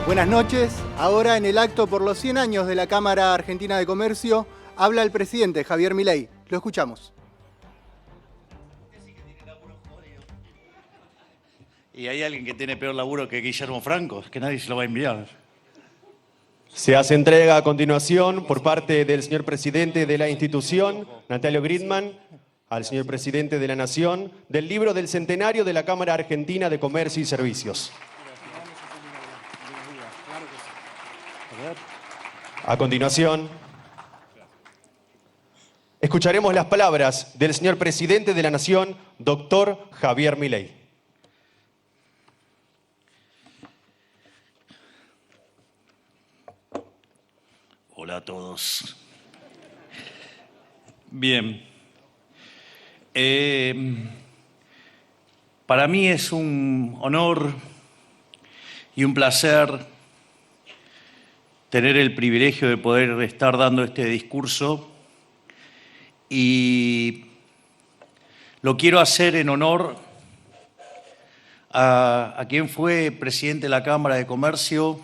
Buenas noches. Ahora en el acto por los 100 años de la Cámara Argentina de Comercio, habla el presidente Javier Milei. Lo escuchamos. Y hay alguien que tiene peor laburo que Guillermo Franco, que nadie se lo va a enviar. Se hace entrega a continuación por parte del señor presidente de la institución, Natalio Gridman, al señor presidente de la Nación, del libro del centenario de la Cámara Argentina de Comercio y Servicios. A continuación, escucharemos las palabras del señor presidente de la Nación, doctor Javier Milei. Hola a todos. Bien. Para mí es un honor y un placer tener el privilegio de poder estar dando este discurso, y lo quiero hacer en honor a quien fue presidente de la Cámara de Comercio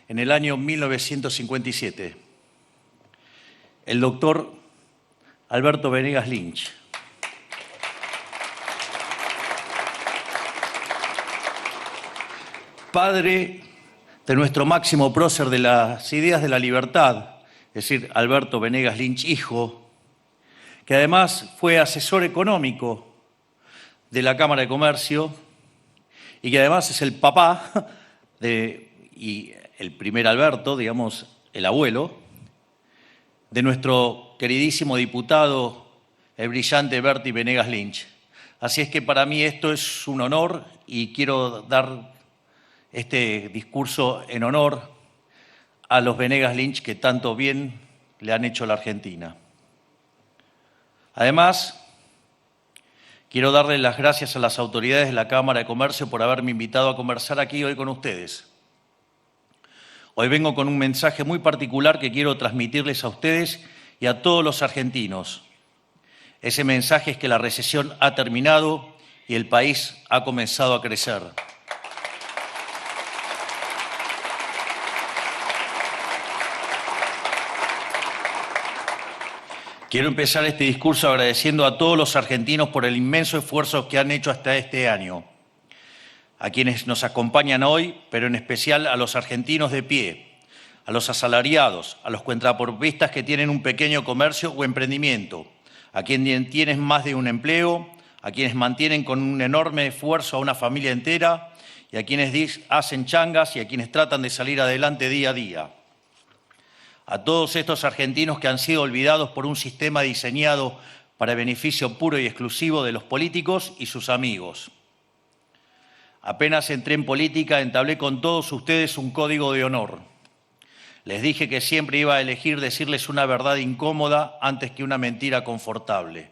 en el año 1957, el doctor Alberto Venegas Lynch. Padre de nuestro máximo prócer de las ideas de la libertad, es decir, Alberto Venegas Lynch, hijo, que además fue asesor económico de la Cámara de Comercio y que además es el papá y el primer Alberto, digamos, el abuelo, de nuestro queridísimo diputado, el brillante Bertie Venegas Lynch. Así es que para mí esto es un honor y quiero dar este discurso en honor a los Venegas Lynch que tanto bien le han hecho a la Argentina. Además, quiero darle las gracias a las autoridades de la Cámara de Comercio por haberme invitado a conversar aquí hoy con ustedes. Hoy vengo con un mensaje muy particular que quiero transmitirles a ustedes y a todos los argentinos. Ese mensaje es que la recesión ha terminado y el país ha comenzado a crecer. Quiero empezar este discurso agradeciendo a todos los argentinos por el inmenso esfuerzo que han hecho hasta este año, a quienes nos acompañan hoy, pero en especial a los argentinos de pie, a los asalariados, a los cuentapropistas que tienen un pequeño comercio o emprendimiento, a quienes tienen más de un empleo, a quienes mantienen con un enorme esfuerzo a una familia entera y a quienes hacen changas y a quienes tratan de salir adelante día a día. A todos estos argentinos que han sido olvidados por un sistema diseñado para beneficio puro y exclusivo de los políticos y sus amigos. Apenas entré en política, entablé con todos ustedes un código de honor. Les dije que siempre iba a elegir decirles una verdad incómoda antes que una mentira confortable.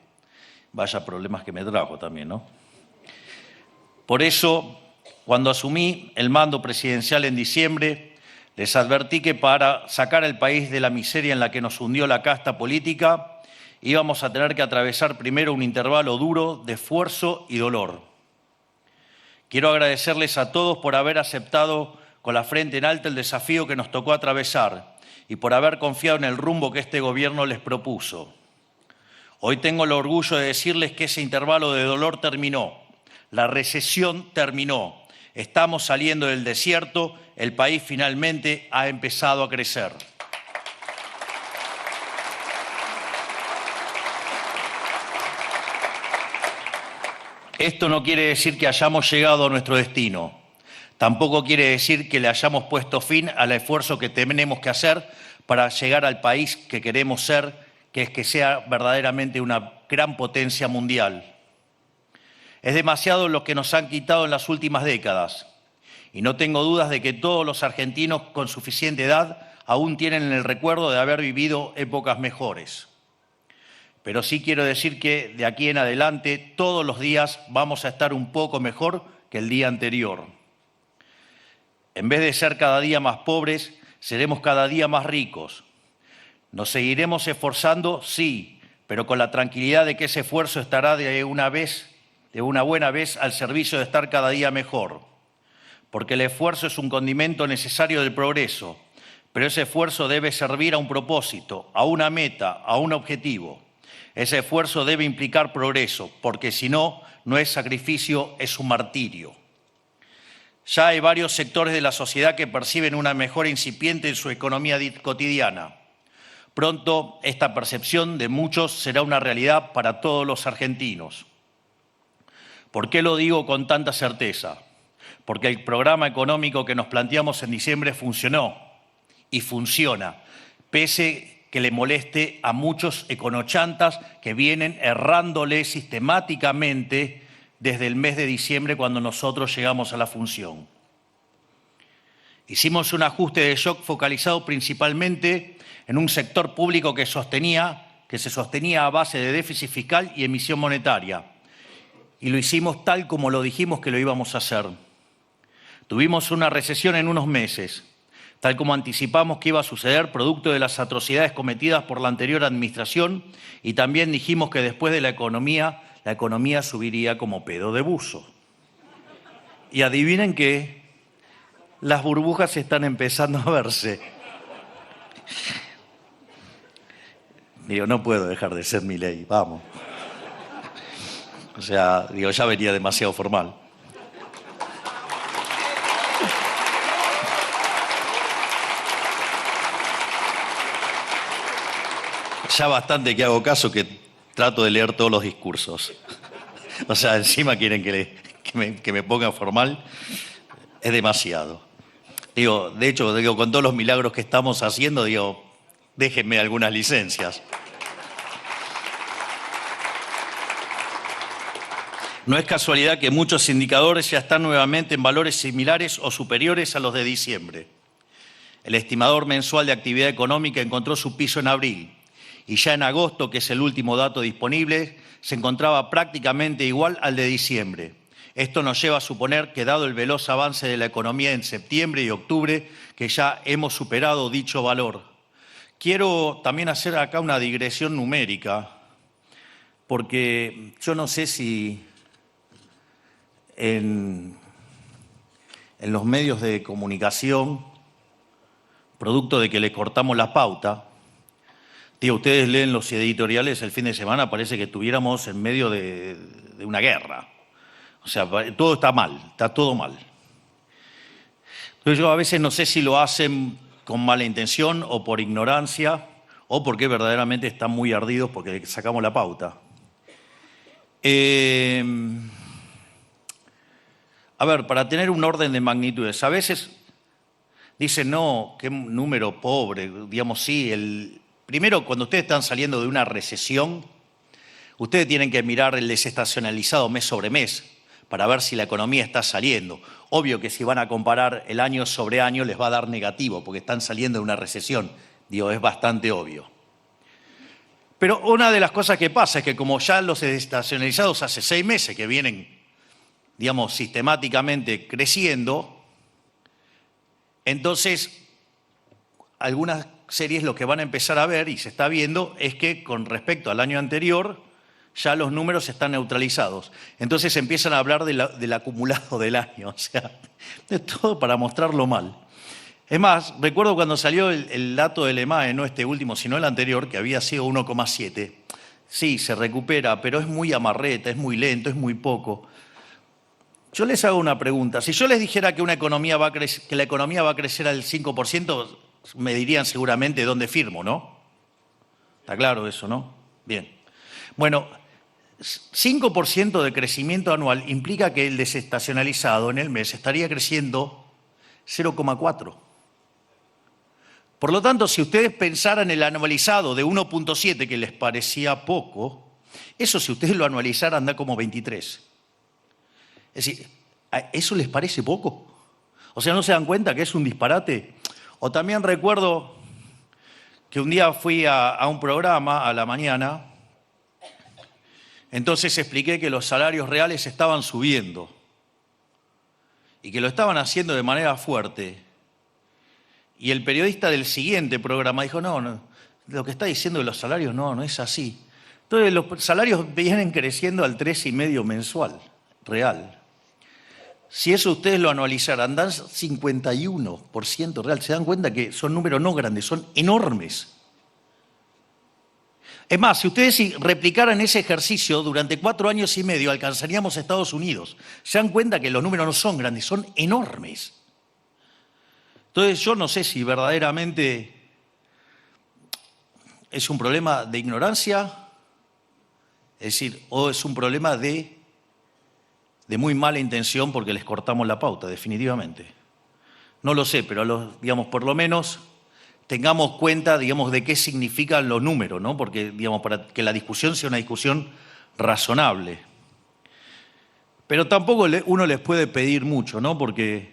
Vaya problemas que me trajo también, ¿no? Por eso, cuando asumí el mando presidencial en diciembre, les advertí que para sacar al país de la miseria en la que nos hundió la casta política, íbamos a tener que atravesar primero un intervalo duro de esfuerzo y dolor. Quiero agradecerles a todos por haber aceptado con la frente en alta el desafío que nos tocó atravesar y por haber confiado en el rumbo que este gobierno les propuso. Hoy tengo el orgullo de decirles que ese intervalo de dolor terminó, la recesión terminó. Estamos saliendo del desierto, el país finalmente ha empezado a crecer. Esto no quiere decir que hayamos llegado a nuestro destino. Tampoco quiere decir que le hayamos puesto fin al esfuerzo que tenemos que hacer para llegar al país que queremos ser, que es que sea verdaderamente una gran potencia mundial. Es demasiado lo que nos han quitado en las últimas décadas. Y no tengo dudas de que todos los argentinos con suficiente edad aún tienen el recuerdo de haber vivido épocas mejores. Pero sí quiero decir que de aquí en adelante todos los días vamos a estar un poco mejor que el día anterior. En vez de ser cada día más pobres, seremos cada día más ricos. Nos seguiremos esforzando, sí, pero con la tranquilidad de que ese esfuerzo estará de una buena vez al servicio de estar cada día mejor. porque el esfuerzo es un condimento necesario del progreso, pero ese esfuerzo debe servir a un propósito, a una meta, a un objetivo. Ese esfuerzo debe implicar progreso, porque si no, no es sacrificio, es un martirio. Ya hay varios sectores de la sociedad que perciben una mejora incipiente en su economía cotidiana. Pronto, esta percepción de muchos será una realidad para todos los argentinos. ¿Por qué lo digo con tanta certeza? Porque el programa económico que nos planteamos en diciembre funcionó y funciona, pese que le moleste a muchos econochantas que vienen errándole sistemáticamente desde el mes de diciembre cuando nosotros llegamos a la función. Hicimos un ajuste de shock focalizado principalmente en un sector público que se sostenía a base de déficit fiscal y emisión monetaria. Y lo hicimos tal como lo dijimos que lo íbamos a hacer. Tuvimos una recesión en unos meses, tal como anticipamos que iba a suceder producto de las atrocidades cometidas por la anterior administración, y también dijimos que después de la economía subiría como pedo de buzo. Y adivinen qué, las burbujas están empezando a verse. Digo, no puedo dejar de ser Milei, vamos. O sea, digo, ya venía demasiado formal. Ya bastante que hago caso que trato de leer todos los discursos. O sea, encima quieren que me ponga formal. Es demasiado. Digo, de hecho, con todos los milagros que estamos haciendo, digo, déjenme algunas licencias. No es casualidad que muchos indicadores ya están nuevamente en valores similares o superiores a los de diciembre. El estimador mensual de actividad económica encontró su piso en abril y ya en agosto, que es el último dato disponible, se encontraba prácticamente igual al de diciembre. Esto nos lleva a suponer que, dado el veloz avance de la economía en septiembre y octubre, que ya hemos superado dicho valor. Quiero también hacer acá una digresión numérica, porque yo no sé si en los medios de comunicación, producto de que le cortamos la pauta, ustedes leen los editoriales el fin de semana, parece que estuviéramos en medio de una guerra. O sea, todo está mal, está todo mal. Entonces yo a veces no sé si lo hacen con mala intención o por ignorancia o porque verdaderamente están muy ardidos porque le sacamos la pauta. A ver, para tener un orden de magnitudes, a veces dicen, no, qué número pobre, digamos, sí. Primero, cuando ustedes están saliendo de una recesión, ustedes tienen que mirar el desestacionalizado mes sobre mes para ver si la economía está saliendo. Obvio que si van a comparar el año sobre año les va a dar negativo porque están saliendo de una recesión. Digo, es bastante obvio. Pero una de las cosas que pasa es que como ya los desestacionalizados hace 6 meses que vienen, digamos, sistemáticamente creciendo, entonces algunas series lo que van a empezar a ver, y se está viendo, es que con respecto al año anterior ya los números están neutralizados. Entonces empiezan a hablar del acumulado del año, o sea, de todo para mostrarlo mal. Es más, recuerdo cuando salió el dato del EMAE, no este último, sino el anterior, que había sido 1,7. Sí, se recupera, pero es muy amarreta, es muy lento, es muy poco. Yo les hago una pregunta. Si yo les dijera que la economía va a crecer al 5%, me dirían seguramente dónde firmo, ¿no? Está claro eso, ¿no? Bien. Bueno, 5% de crecimiento anual implica que el desestacionalizado en el mes estaría creciendo 0,4. Por lo tanto, si ustedes pensaran el anualizado de 1,7 que les parecía poco, eso si ustedes lo anualizaran da como 23. Es decir, ¿eso les parece poco? O sea, ¿no se dan cuenta que es un disparate? O también recuerdo que un día fui a un programa a la mañana, entonces expliqué que los salarios reales estaban subiendo y que lo estaban haciendo de manera fuerte. Y el periodista del siguiente programa dijo, no, lo que está diciendo de los salarios no es así. Entonces los salarios vienen creciendo al 3,5% mensual, real. Si eso ustedes lo anualizaran, dan 51% real. Se dan cuenta que son números no grandes, son enormes. Es más, si ustedes replicaran ese ejercicio durante 4 años y medio, alcanzaríamos a Estados Unidos. Se dan cuenta que los números no son grandes, son enormes. Entonces yo no sé si verdaderamente es un problema de ignorancia, es decir, o es un problema de muy mala intención porque les cortamos la pauta, definitivamente. No lo sé, pero digamos, por lo menos tengamos cuenta, digamos, de qué significan los números, ¿no? Porque, digamos, para que la discusión sea una discusión razonable. Pero tampoco uno les puede pedir mucho, ¿no? Porque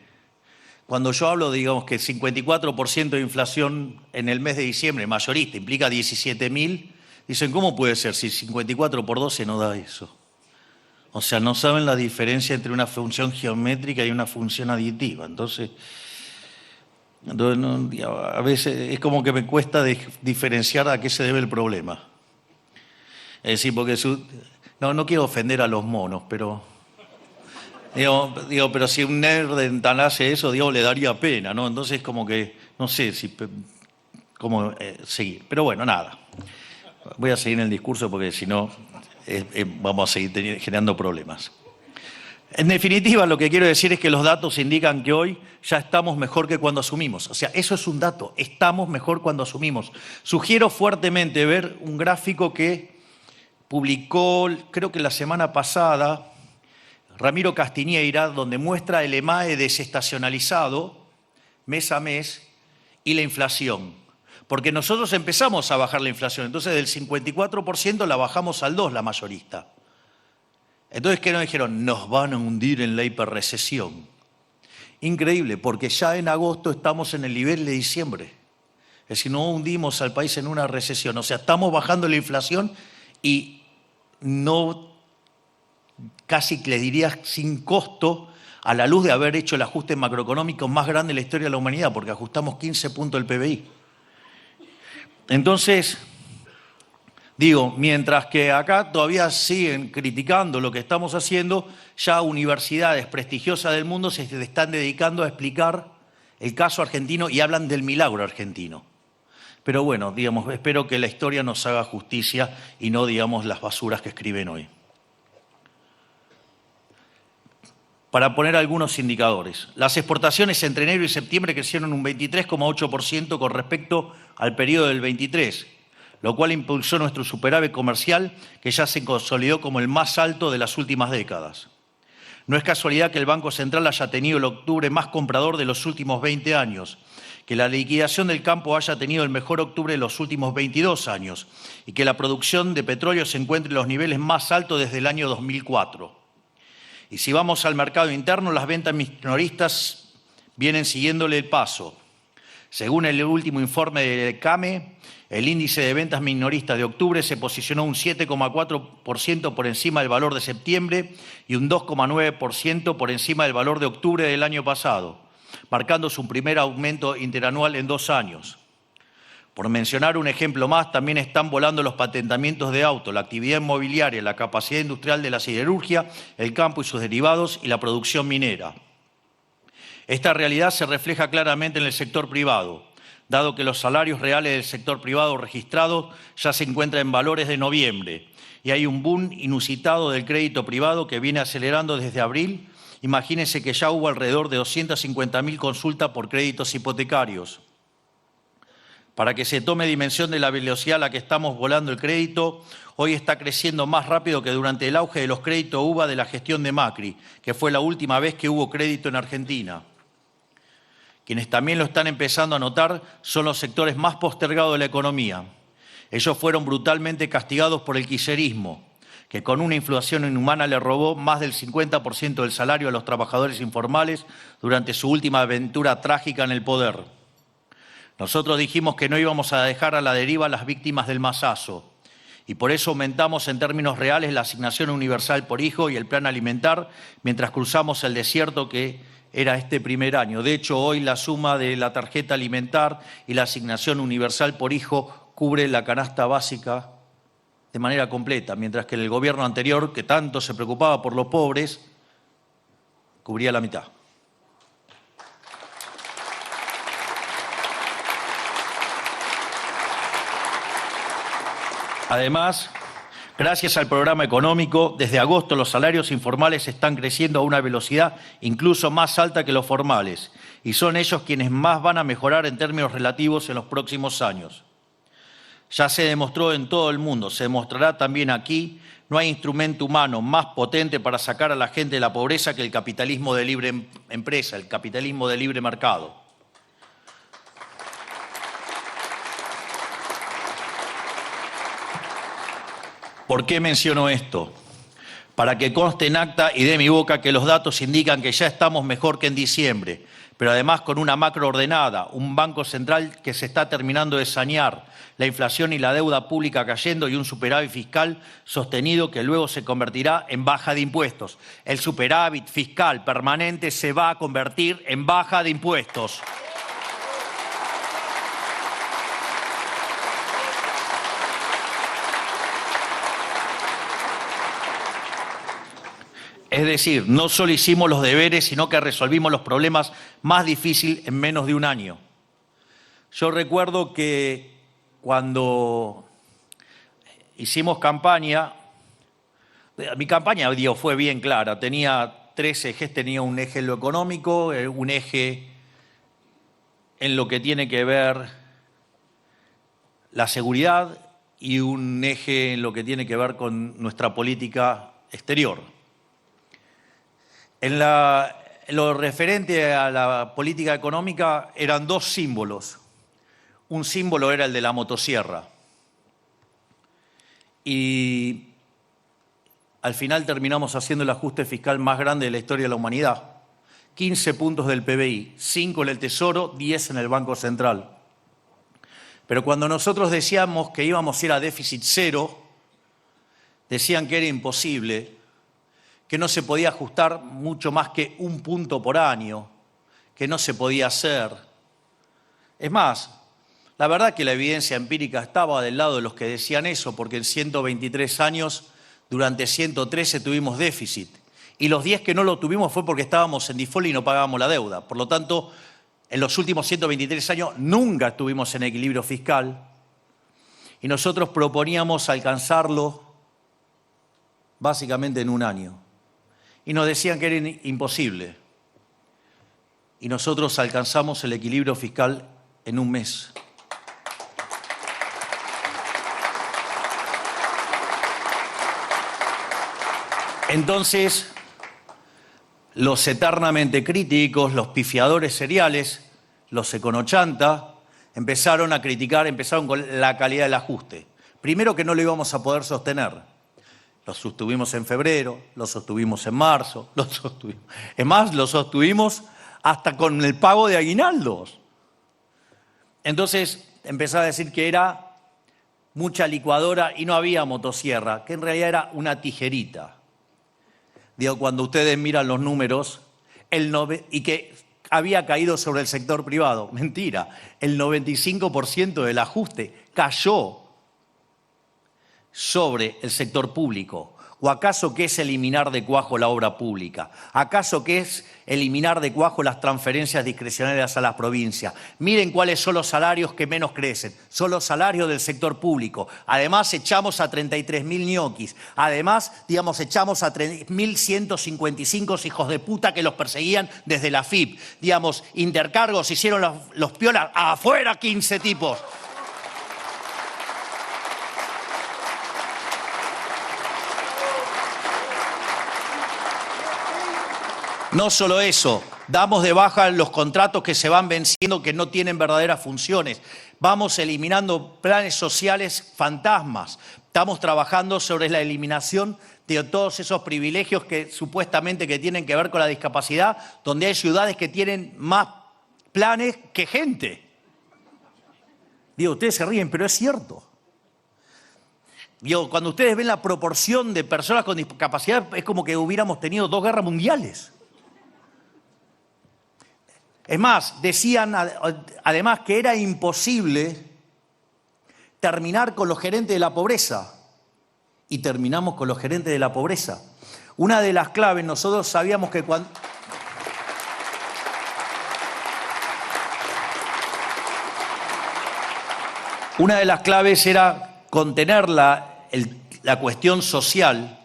cuando yo hablo, digamos, que 54% de inflación en el mes de diciembre, mayorista, implica 17.000, dicen, ¿cómo puede ser si 54 por 12 no da eso? O sea, no saben la diferencia entre una función geométrica y una función aditiva. Entonces no, a veces es como que me cuesta diferenciar a qué se debe el problema. Es decir, porque no quiero ofender a los monos, pero digo, pero si un nerd tal hace eso, digo, le daría pena, ¿no? Entonces como que no sé cómo seguir. Pero bueno, nada. Voy a seguir en el discurso porque si no vamos a seguir generando problemas. En definitiva, lo que quiero decir es que los datos indican que hoy ya estamos mejor que cuando asumimos. O sea, eso es un dato, estamos mejor cuando asumimos. Sugiero fuertemente ver un gráfico que publicó, creo que la semana pasada, Ramiro Castiñeira, donde muestra el EMAE desestacionalizado, mes a mes, y la inflación. Porque nosotros empezamos a bajar la inflación, entonces del 54% la bajamos al 2%, la mayorista. Entonces, ¿qué nos dijeron? Nos van a hundir en la hiperrecesión. Increíble, porque ya en agosto estamos en el nivel de diciembre. Es decir, no hundimos al país en una recesión. O sea, estamos bajando la inflación y no, casi les diría sin costo, a la luz de haber hecho el ajuste macroeconómico más grande de la historia de la humanidad, porque ajustamos 15 puntos del PBI. Entonces, digo, mientras que acá todavía siguen criticando lo que estamos haciendo, ya universidades prestigiosas del mundo se están dedicando a explicar el caso argentino y hablan del milagro argentino. Pero bueno, digamos, espero que la historia nos haga justicia y no, digamos, las basuras que escriben hoy. Para poner algunos indicadores, las exportaciones entre enero y septiembre crecieron un 23,8% con respecto al periodo del 23%. Lo cual impulsó nuestro superávit comercial, que ya se consolidó como el más alto de las últimas décadas. No es casualidad que el Banco Central haya tenido el octubre más comprador de los últimos 20 años, que la liquidación del campo haya tenido el mejor octubre de los últimos 22 años y que la producción de petróleo se encuentre en los niveles más altos desde el año 2004. Y si vamos al mercado interno, las ventas minoristas vienen siguiéndole el paso. Según el último informe del CAME, el índice de ventas minoristas de octubre se posicionó un 7,4% por encima del valor de septiembre y un 2,9% por encima del valor de octubre del año pasado, marcando su primer aumento interanual en 2 años. Por mencionar un ejemplo más, también están volando los patentamientos de autos, la actividad inmobiliaria, la capacidad industrial de la siderurgia, el campo y sus derivados y la producción minera. Esta realidad se refleja claramente en el sector privado, dado que los salarios reales del sector privado registrados ya se encuentran en valores de noviembre y hay un boom inusitado del crédito privado que viene acelerando desde abril. Imagínense que ya hubo alrededor de 250.000 consultas por créditos hipotecarios. Para que se tome dimensión de la velocidad a la que estamos volando el crédito, hoy está creciendo más rápido que durante el auge de los créditos UVA de la gestión de Macri, que fue la última vez que hubo crédito en Argentina. Quienes también lo están empezando a notar son los sectores más postergados de la economía. Ellos fueron brutalmente castigados por el kirchnerismo, que con una inflación inhumana le robó más del 50% del salario a los trabajadores informales durante su última aventura trágica en el poder. Nosotros dijimos que no íbamos a dejar a la deriva a las víctimas del masazo y por eso aumentamos en términos reales la asignación universal por hijo y el plan alimentar mientras cruzamos el desierto que era este primer año. De hecho, hoy la suma de la tarjeta alimentar y la asignación universal por hijo cubre la canasta básica de manera completa, mientras que el gobierno anterior, que tanto se preocupaba por los pobres, cubría la mitad. Además, gracias al programa económico, desde agosto los salarios informales están creciendo a una velocidad incluso más alta que los formales, y son ellos quienes más van a mejorar en términos relativos en los próximos años. Ya se demostró en todo el mundo, se demostrará también aquí, no hay instrumento humano más potente para sacar a la gente de la pobreza que el capitalismo de libre empresa, el capitalismo de libre mercado. ¿Por qué menciono esto? Para que conste en acta y de mi boca que los datos indican que ya estamos mejor que en diciembre, pero además con una macro ordenada, un banco central que se está terminando de sanear, la inflación y la deuda pública cayendo y un superávit fiscal sostenido que luego se convertirá en baja de impuestos. El superávit fiscal permanente se va a convertir en baja de impuestos. Es decir, no solo hicimos los deberes, sino que resolvimos los problemas más difíciles en menos de un año. Yo recuerdo que cuando hicimos campaña, mi campaña fue bien clara, tenía 3 ejes, tenía un eje en lo económico, un eje en lo que tiene que ver la seguridad y un eje en lo que tiene que ver con nuestra política exterior. En lo referente a la política económica eran 2 símbolos. Un símbolo era el de la motosierra. Y al final terminamos haciendo el ajuste fiscal más grande de la historia de la humanidad. 15 puntos del PBI, 5 en el Tesoro, 10 en el Banco Central. Pero cuando nosotros decíamos que íbamos a ir a déficit cero, decían que era imposible, que no se podía ajustar mucho más que 1 punto por año, que no se podía hacer. Es más, la verdad que la evidencia empírica estaba del lado de los que decían eso, porque en 123 años, durante 113 tuvimos déficit, y los 10 que no lo tuvimos fue porque estábamos en default y no pagábamos la deuda. Por lo tanto, en los últimos 123 años nunca estuvimos en equilibrio fiscal, y nosotros proponíamos alcanzarlo básicamente en un año. Y nos decían que era imposible. Y nosotros alcanzamos el equilibrio fiscal en 1 mes. Entonces, los eternamente críticos, los pifiadores seriales, los econochanta, empezaron a criticar, empezaron con la calidad del ajuste. Primero que no lo íbamos a poder sostener. Lo sostuvimos en febrero, lo sostuvimos en marzo, es más, lo sostuvimos hasta con el pago de aguinaldos. Entonces empezaba a decir que era mucha licuadora y no había motosierra, que en realidad era una tijerita. Digo, cuando ustedes miran los números, y que había caído sobre el sector privado. Mentira, el 95% del ajuste cayó sobre el sector público. ¿O acaso qué es eliminar de cuajo la obra pública? ¿Acaso qué es eliminar de cuajo las transferencias discrecionales a las provincias? Miren cuáles son los salarios que menos crecen. Son los salarios del sector público. Además, echamos a 33.000 ñoquis. Además, echamos a 3.155 hijos de puta que los perseguían desde la FIP. Intercargos, hicieron los piolas. ¡Afuera 15 tipos! No solo eso, damos de baja los contratos que se van venciendo que no tienen verdaderas funciones. Vamos eliminando planes sociales fantasmas. Estamos trabajando sobre la eliminación de todos esos privilegios que supuestamente que tienen que ver con la discapacidad, donde hay ciudades que tienen más planes que gente. Ustedes se ríen, pero es cierto. Cuando ustedes ven la proporción de personas con discapacidad, es como que hubiéramos tenido 2 guerras mundiales. Es más, decían además que era imposible terminar con los gerentes de la pobreza. Y terminamos con los gerentes de la pobreza. Una de las claves, nosotros sabíamos que cuando... Una de las claves era contener la cuestión social.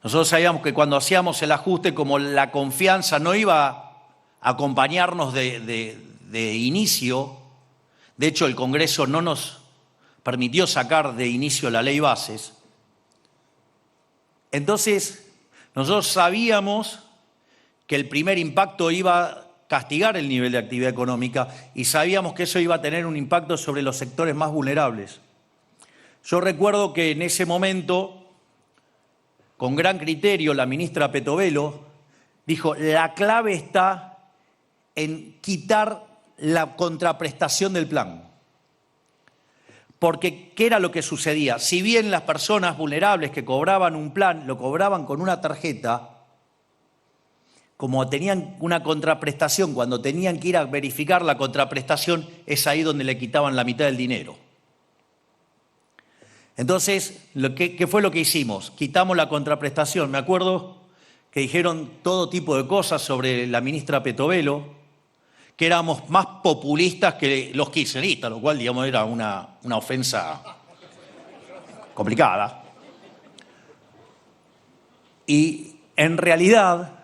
Nosotros sabíamos que cuando hacíamos el ajuste, como la confianza no iba a acompañarnos de inicio, de hecho el Congreso no nos permitió sacar de inicio la ley bases, entonces nosotros sabíamos que el primer impacto iba a castigar el nivel de actividad económica y sabíamos que eso iba a tener un impacto sobre los sectores más vulnerables. Yo recuerdo que en ese momento, con gran criterio, la ministra Petovelo dijo: la clave está en quitar la contraprestación del plan. Porque, ¿qué era lo que sucedía? Si bien las personas vulnerables que cobraban un plan lo cobraban con una tarjeta, como tenían una contraprestación, cuando tenían que ir a verificar la contraprestación, es ahí donde le quitaban la mitad del dinero. Entonces, ¿qué fue lo que hicimos? Quitamos la contraprestación. Me acuerdo que dijeron todo tipo de cosas sobre la ministra Petovelo, que éramos más populistas que los kirchneristas, lo cual, digamos, era una ofensa complicada. Y en realidad,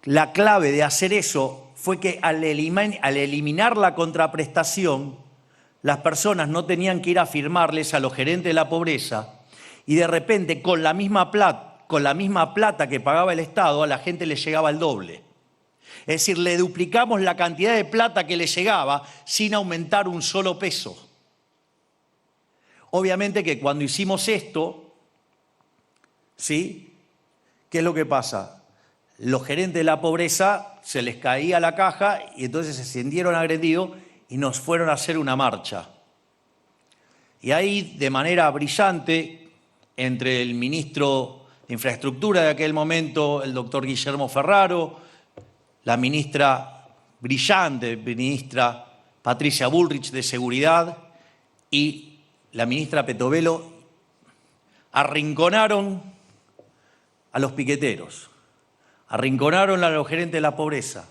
la clave de hacer eso fue que al eliminar la contraprestación, las personas no tenían que ir a firmarles a los gerentes de la pobreza y de repente con la misma plata que pagaba el Estado, a la gente le llegaba el doble. Es decir, le duplicamos la cantidad de plata que le llegaba sin aumentar un solo peso. Obviamente que cuando hicimos esto, ¿sí? ¿Qué es lo que pasa? Los gerentes de la pobreza se les caía la caja y entonces se sintieron agredidos y nos fueron a hacer una marcha. Y ahí, de manera brillante, entre el ministro de Infraestructura de aquel momento, el doctor Guillermo Ferraro, la ministra brillante, ministra Patricia Bullrich de Seguridad y la ministra Petovelo, arrinconaron a los piqueteros, arrinconaron a los gerentes de la pobreza.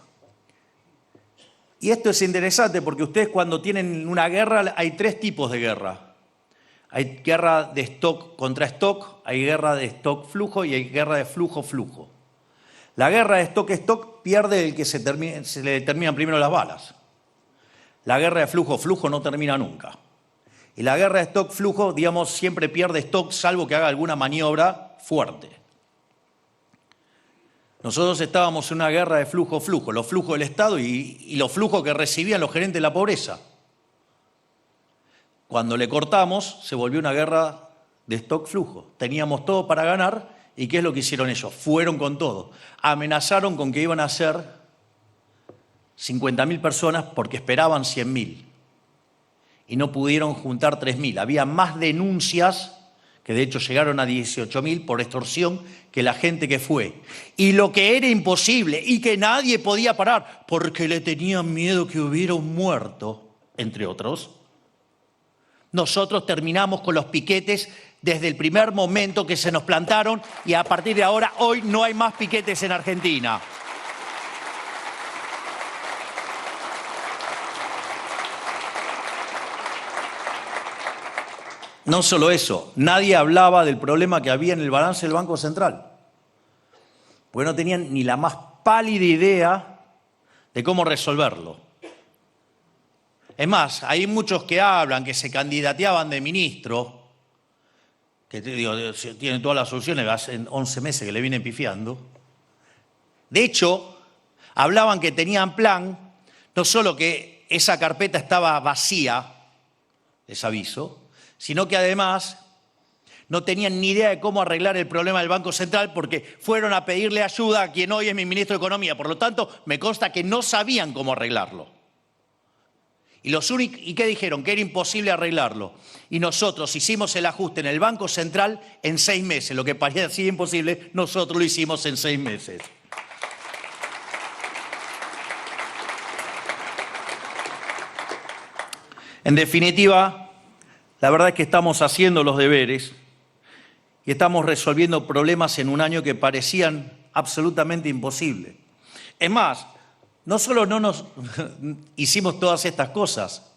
Y esto es interesante porque ustedes cuando tienen una guerra, hay tres tipos de guerra. Hay guerra de stock contra stock, hay guerra de stock-flujo y hay guerra de flujo-flujo. La guerra de stock-stock pierde el que se le terminan primero las balas. La guerra de flujo-flujo no termina nunca. Y la guerra de stock-flujo, digamos, siempre pierde stock salvo que haga alguna maniobra fuerte. Nosotros estábamos en una guerra de flujo-flujo, los flujos del Estado y los flujos que recibían los gerentes de la pobreza. Cuando le cortamos, se volvió una guerra de stock-flujo. Teníamos todo para ganar y ¿qué es lo que hicieron ellos? Fueron con todo. Amenazaron con que iban a ser 50.000 personas porque esperaban 100.000 y no pudieron juntar 3.000. Había más denuncias, que de hecho llegaron a 18.000 por extorsión, que la gente que fue. Y lo que era imposible y que nadie podía parar porque le tenían miedo que hubiera un muerto, entre otros, nosotros terminamos con los piquetes desde el primer momento que se nos plantaron y a partir de ahora, hoy no hay más piquetes en Argentina. No solo eso, nadie hablaba del problema que había en el balance del Banco Central, porque no tenían ni la más pálida idea de cómo resolverlo. Es más, hay muchos que hablan, que se candidateaban de ministro, que tienen todas las soluciones, hace 11 meses que le vienen pifiando. De hecho, hablaban que tenían plan, no solo que esa carpeta estaba vacía, les aviso, sino que además no tenían ni idea de cómo arreglar el problema del Banco Central porque fueron a pedirle ayuda a quien hoy es mi ministro de Economía. Por lo tanto, me consta que no sabían cómo arreglarlo. ¿Y qué dijeron? Que era imposible arreglarlo. Y nosotros hicimos el ajuste en el Banco Central en 6 meses. Lo que parecía imposible, nosotros lo hicimos en 6 meses. En definitiva, la verdad es que estamos haciendo los deberes y estamos resolviendo problemas en un año que parecían absolutamente imposibles. Es más, no solo no nos hicimos todas estas cosas,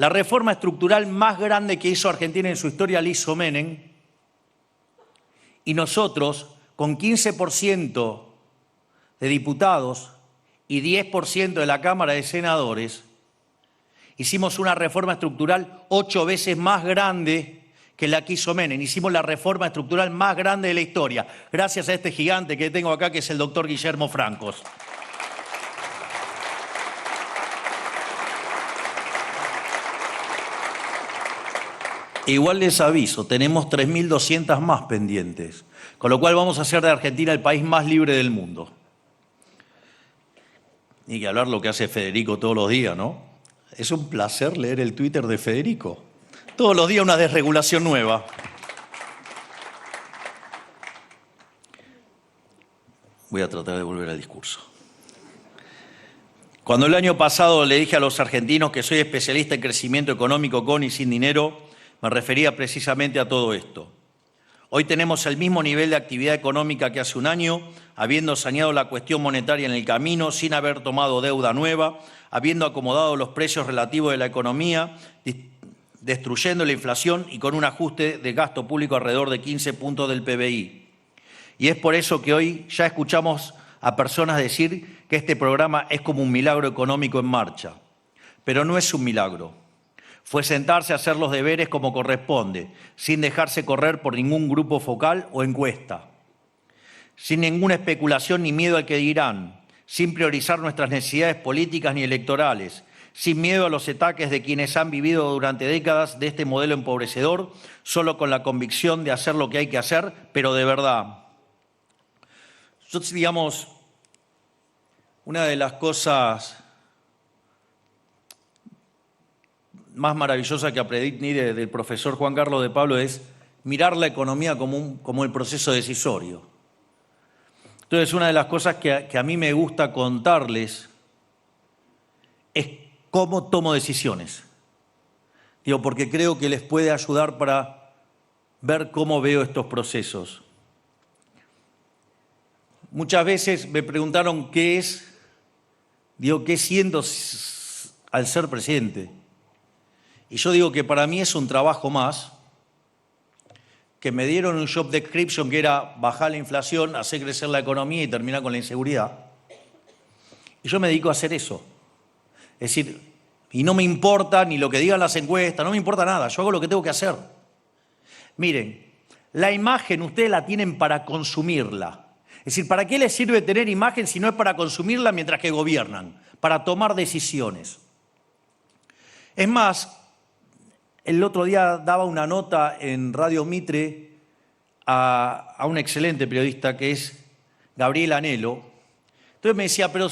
La reforma estructural más grande que hizo Argentina en su historia la hizo Menem, y nosotros, con 15% de diputados y 10% de la Cámara de Senadores, hicimos una reforma estructural 8 veces más grande que la que hizo Menem. Hicimos la reforma estructural más grande de la historia, gracias a este gigante que tengo acá, que es el doctor Guillermo Francos. Igual les aviso, tenemos 3.200 más pendientes, con lo cual vamos a hacer de Argentina el país más libre del mundo. Ni que hablar lo que hace Federico todos los días, ¿no? Es un placer leer el Twitter de Federico. Todos los días una desregulación nueva. Voy a tratar de volver al discurso. Cuando el año pasado le dije a los argentinos que soy especialista en crecimiento económico con y sin dinero, me refería precisamente a todo esto. Hoy tenemos el mismo nivel de actividad económica que hace un año, habiendo saneado la cuestión monetaria en el camino, sin haber tomado deuda nueva, habiendo acomodado los precios relativos de la economía, destruyendo la inflación y con un ajuste de gasto público alrededor de 15 puntos del PBI. Y es por eso que hoy ya escuchamos a personas decir que este programa es como un milagro económico en marcha. Pero no es un milagro. Fue sentarse a hacer los deberes como corresponde, sin dejarse correr por ningún grupo focal o encuesta, sin ninguna especulación ni miedo al que dirán, sin priorizar nuestras necesidades políticas ni electorales, sin miedo a los ataques de quienes han vivido durante décadas de este modelo empobrecedor, solo con la convicción de hacer lo que hay que hacer, pero de verdad. Nosotros, digamos, una de las cosas más maravillosa que aprendí del profesor Juan Carlos de Pablo es mirar la economía como el proceso decisorio. Entonces, una de las cosas que a mí me gusta contarles es cómo tomo decisiones. Digo, porque creo que les puede ayudar para ver cómo veo estos procesos. Muchas veces me preguntaron qué siento al ser presidente. Y yo digo que para mí es un trabajo más, que me dieron un job description que era bajar la inflación, hacer crecer la economía y terminar con la inseguridad. Y yo me dedico a hacer eso. Es decir, y no me importa ni lo que digan las encuestas, no me importa nada, yo hago lo que tengo que hacer. Miren, la imagen ustedes la tienen para consumirla. Es decir, ¿para qué les sirve tener imagen si no es para consumirla mientras que gobiernan? Para tomar decisiones. Es más, el otro día daba una nota en Radio Mitre a un excelente periodista que es Gabriel Anelo. Entonces me decía, pero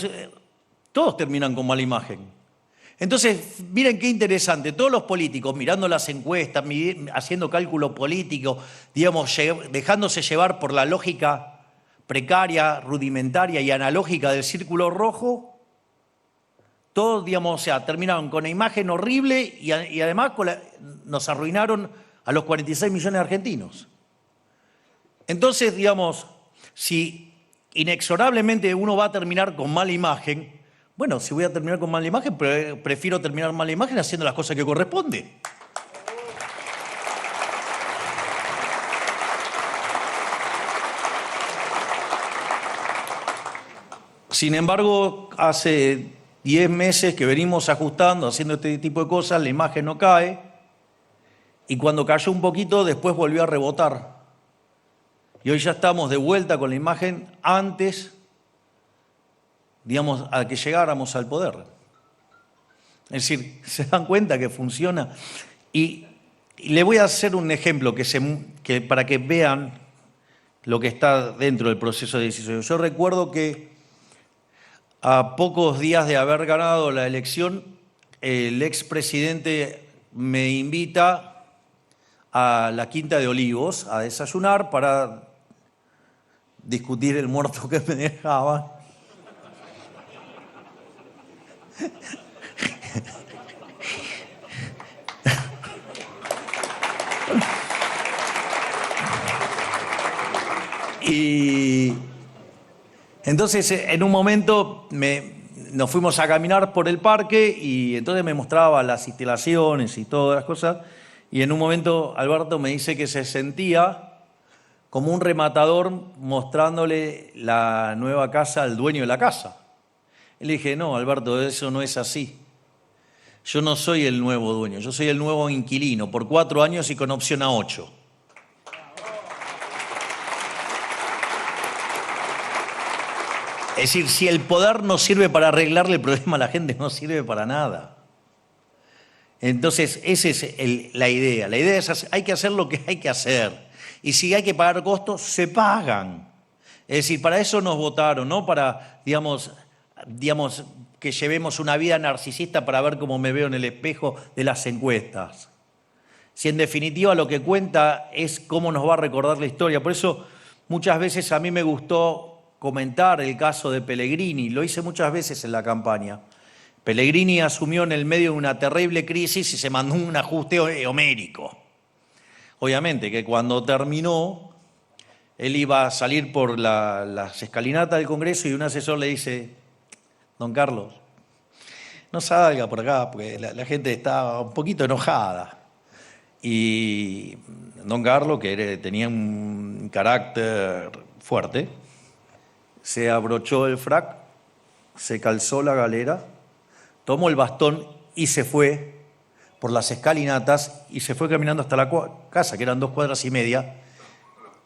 todos terminan con mala imagen. Entonces, miren qué interesante, todos los políticos mirando las encuestas, haciendo cálculo político, digamos, dejándose llevar por la lógica precaria, rudimentaria y analógica del círculo rojo, todos, digamos, o sea, terminaron con una imagen horrible y además nos arruinaron a los 46 millones de argentinos. Entonces, digamos, si inexorablemente uno va a terminar con mala imagen, bueno, si voy a terminar con mala imagen, prefiero terminar mala imagen haciendo las cosas que corresponde. Sin embargo, hace 10 meses que venimos ajustando, haciendo este tipo de cosas, la imagen no cae, y cuando cayó un poquito, después volvió a rebotar. Y hoy ya estamos de vuelta con la imagen antes, digamos, a que llegáramos al poder. Es decir, se dan cuenta que funciona. Y le voy a hacer un ejemplo para que vean lo que está dentro del proceso de decisión. Yo recuerdo que a pocos días de haber ganado la elección, el expresidente me invita a la Quinta de Olivos a desayunar para discutir el muerto que me dejaba. Y entonces, en un momento nos fuimos a caminar por el parque y entonces me mostraba las instalaciones y todas las cosas. Y en un momento Alberto me dice que se sentía como un rematador mostrándole la nueva casa al dueño de la casa. Y le dije, no, Alberto, eso no es así. Yo no soy el nuevo dueño, yo soy el nuevo inquilino, por 4 años y con opción a 8. Es decir, si el poder no sirve para arreglarle el problema a la gente, no sirve para nada. Entonces, esa es la idea. La idea es hay que hacer lo que hay que hacer. Y si hay que pagar costos, se pagan. Es decir, para eso nos votaron, no para, digamos, que llevemos una vida narcisista para ver cómo me veo en el espejo de las encuestas. Si en definitiva lo que cuenta es cómo nos va a recordar la historia. Por eso muchas veces a mí me gustó comentar el caso de Pellegrini, lo hice muchas veces en la campaña. Pellegrini asumió en el medio de una terrible crisis y se mandó un ajuste homérico. Obviamente que cuando terminó, él iba a salir por las escalinatas del Congreso y un asesor le dice, don Carlos, no salga por acá porque la gente está un poquito enojada. Y don Carlos, que tenía un carácter fuerte, se abrochó el frac, se calzó la galera, tomó el bastón y se fue por las escalinatas y se fue caminando hasta la casa, que eran 2 cuadras y media,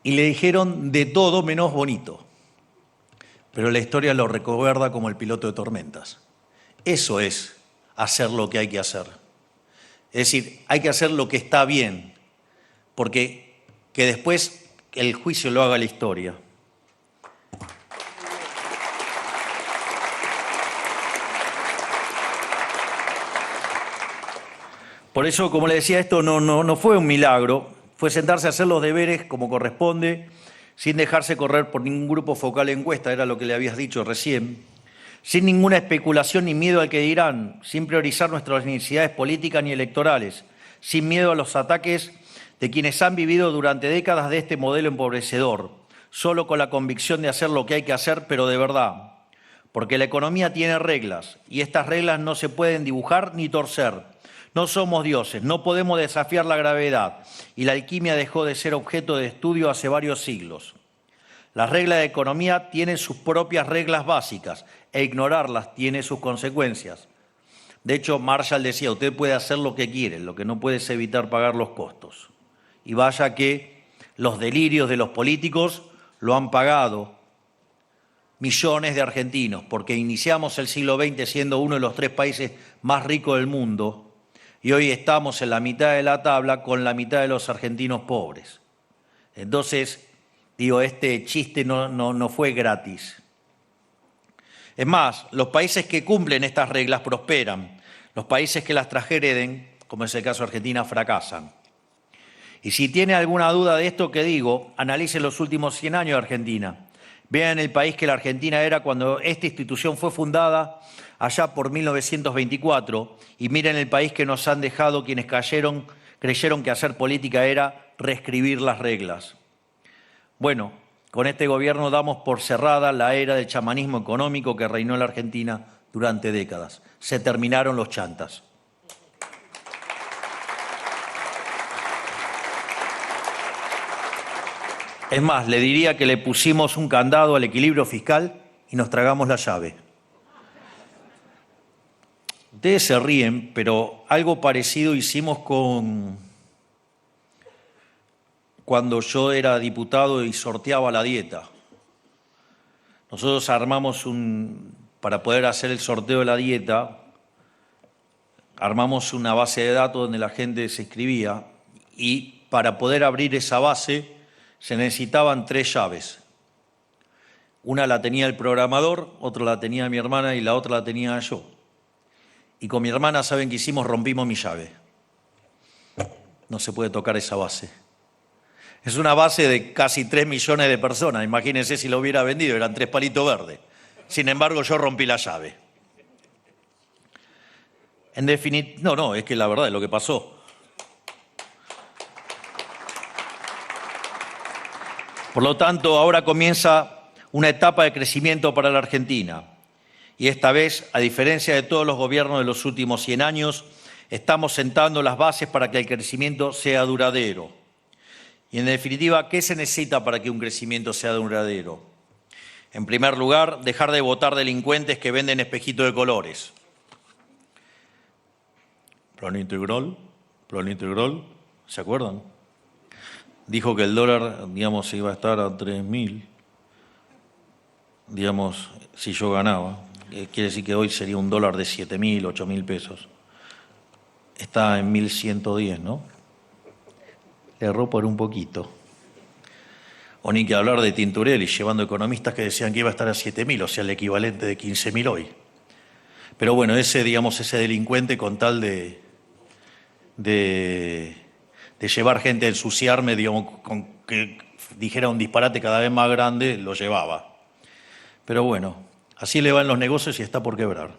y le dijeron de todo menos bonito. Pero la historia lo recuerda como el piloto de tormentas. Eso es hacer lo que hay que hacer. Es decir, hay que hacer lo que está bien, porque que después el juicio lo haga la historia. Por eso, como le decía, esto no fue un milagro, fue sentarse a hacer los deberes como corresponde, sin dejarse correr por ningún grupo focal encuesta, era lo que le habías dicho recién, sin ninguna especulación ni miedo al que dirán, sin priorizar nuestras necesidades políticas ni electorales, sin miedo a los ataques de quienes han vivido durante décadas de este modelo empobrecedor, solo con la convicción de hacer lo que hay que hacer, pero de verdad, porque la economía tiene reglas y estas reglas no se pueden dibujar ni torcer. No somos dioses, no podemos desafiar la gravedad y la alquimia dejó de ser objeto de estudio hace varios siglos. Las reglas de economía tienen sus propias reglas básicas e ignorarlas tiene sus consecuencias. De hecho, Marshall decía, usted puede hacer lo que quiere, lo que no puede es evitar pagar los costos. Y vaya que los delirios de los políticos lo han pagado millones de argentinos, porque iniciamos el siglo XX siendo uno de los 3 países más ricos del mundo, y hoy estamos en la mitad de la tabla con la mitad de los argentinos pobres. Entonces, digo, este chiste no fue gratis. Es más, los países que cumplen estas reglas prosperan. Los países que las transgreden, como es el caso de Argentina, fracasan. Y si tiene alguna duda de esto que digo, analice los últimos 100 años de Argentina. Vean el país que la Argentina era cuando esta institución fue fundada allá por 1924 y miren el país que nos han dejado quienes creyeron que hacer política era reescribir las reglas. Bueno, con este gobierno damos por cerrada la era del chamanismo económico que reinó en la Argentina durante décadas. Se terminaron los chantas. Es más, le diría que le pusimos un candado al equilibrio fiscal y nos tragamos la llave. Ustedes se ríen, pero algo parecido hicimos cuando yo era diputado y sorteaba la dieta. Nosotros armamos para poder hacer el sorteo de la dieta, armamos una base de datos donde la gente se inscribía y para poder abrir esa base se necesitaban 3 llaves. Una la tenía el programador, otra la tenía mi hermana y la otra la tenía yo. Y con mi hermana, ¿saben qué hicimos? Rompimos mi llave. No se puede tocar esa base. Es una base de casi 3 millones de personas. Imagínense si lo hubiera vendido, eran 3 palitos verdes. Sin embargo, yo rompí la llave. En definitiva, no, es que la verdad es lo que pasó. Por lo tanto, ahora comienza una etapa de crecimiento para la Argentina. Y esta vez, a diferencia de todos los gobiernos de los últimos 100 años, estamos sentando las bases para que el crecimiento sea duradero. Y en definitiva, ¿qué se necesita para que un crecimiento sea duradero? En primer lugar, dejar de votar delincuentes que venden espejitos de colores. Plan integral, ¿se acuerdan? Dijo que el dólar, digamos, iba a estar a 3.000, digamos, si yo ganaba. Quiere decir que hoy sería un dólar de 7.000, 8.000 pesos. Está en 1.110, ¿no? Le erró por un poquito. O ni que hablar de Tinturelli, llevando economistas que decían que iba a estar a 7.000, o sea, el equivalente de 15.000 hoy. Pero bueno, ese delincuente con tal de llevar gente a ensuciarme, digamos, con que dijera un disparate cada vez más grande, lo llevaba. Pero bueno, así le van los negocios y está por quebrar.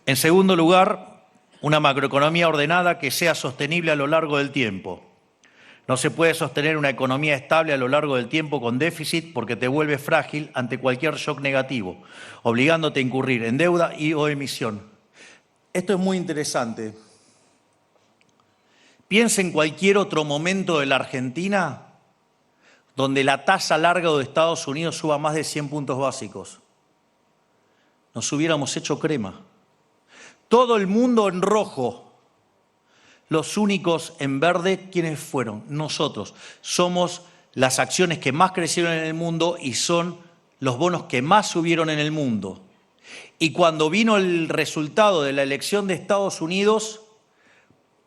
En segundo lugar, una macroeconomía ordenada que sea sostenible a lo largo del tiempo. No se puede sostener una economía estable a lo largo del tiempo con déficit porque te vuelve frágil ante cualquier shock negativo, obligándote a incurrir en deuda y o emisión. Esto es muy interesante. Piensa en cualquier otro momento de la Argentina donde la tasa larga de Estados Unidos suba más de 100 puntos básicos. Nos hubiéramos hecho crema. Todo el mundo en rojo. Los únicos en verde, ¿quiénes fueron? Nosotros. Somos las acciones que más crecieron en el mundo y son los bonos que más subieron en el mundo. Y cuando vino el resultado de la elección de Estados Unidos,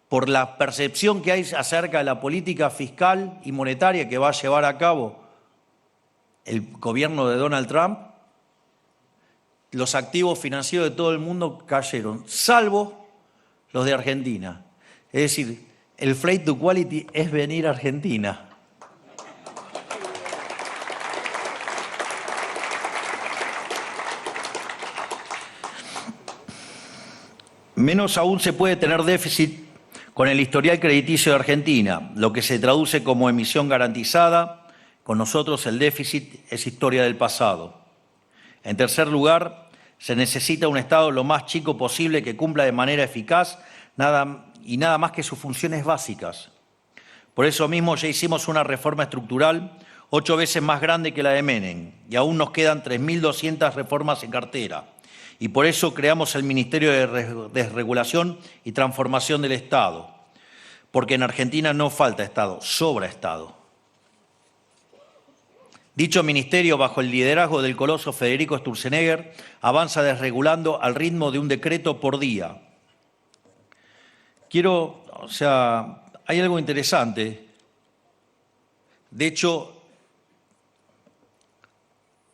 por la percepción que hay acerca de la política fiscal y monetaria que va a llevar a cabo el gobierno de Donald Trump, los activos financieros de todo el mundo cayeron, salvo los de Argentina. Es decir, el flight to quality es venir a Argentina. Menos aún se puede tener déficit con el historial crediticio de Argentina, lo que se traduce como emisión garantizada. Con nosotros el déficit es historia del pasado. En tercer lugar, se necesita un Estado lo más chico posible que cumpla de manera eficaz nada más que sus funciones básicas. Por eso mismo ya hicimos una reforma estructural 8 veces más grande que la de Menem y aún nos quedan 3.200 reformas en cartera. Y por eso creamos el Ministerio de Desregulación y Transformación del Estado, porque en Argentina no falta Estado, sobra Estado. Dicho ministerio, bajo el liderazgo del coloso Federico Sturzenegger, avanza desregulando al ritmo de un decreto por día. Hay algo interesante. De hecho,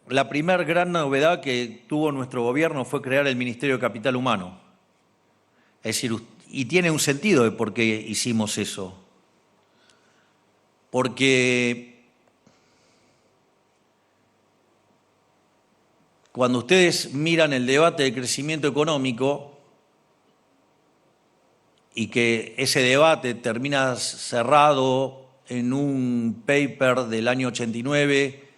la primera gran novedad que tuvo nuestro gobierno fue crear el Ministerio de Capital Humano. Es decir, y tiene un sentido de por qué hicimos eso. Porque cuando ustedes miran el debate de crecimiento económico y que ese debate termina cerrado en un paper del año 89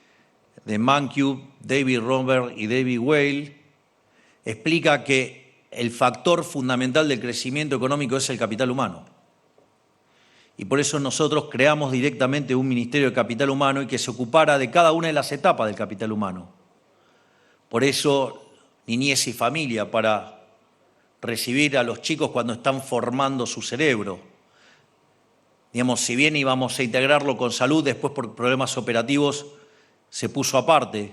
de Mankiw, David Romer y David Weil, explica que el factor fundamental del crecimiento económico es el capital humano. Y por eso nosotros creamos directamente un Ministerio de Capital Humano y que se ocupara de cada una de las etapas del capital humano. Por eso, niñez y familia, para recibir a los chicos cuando están formando su cerebro. Digamos, si bien íbamos a integrarlo con salud, después por problemas operativos se puso aparte,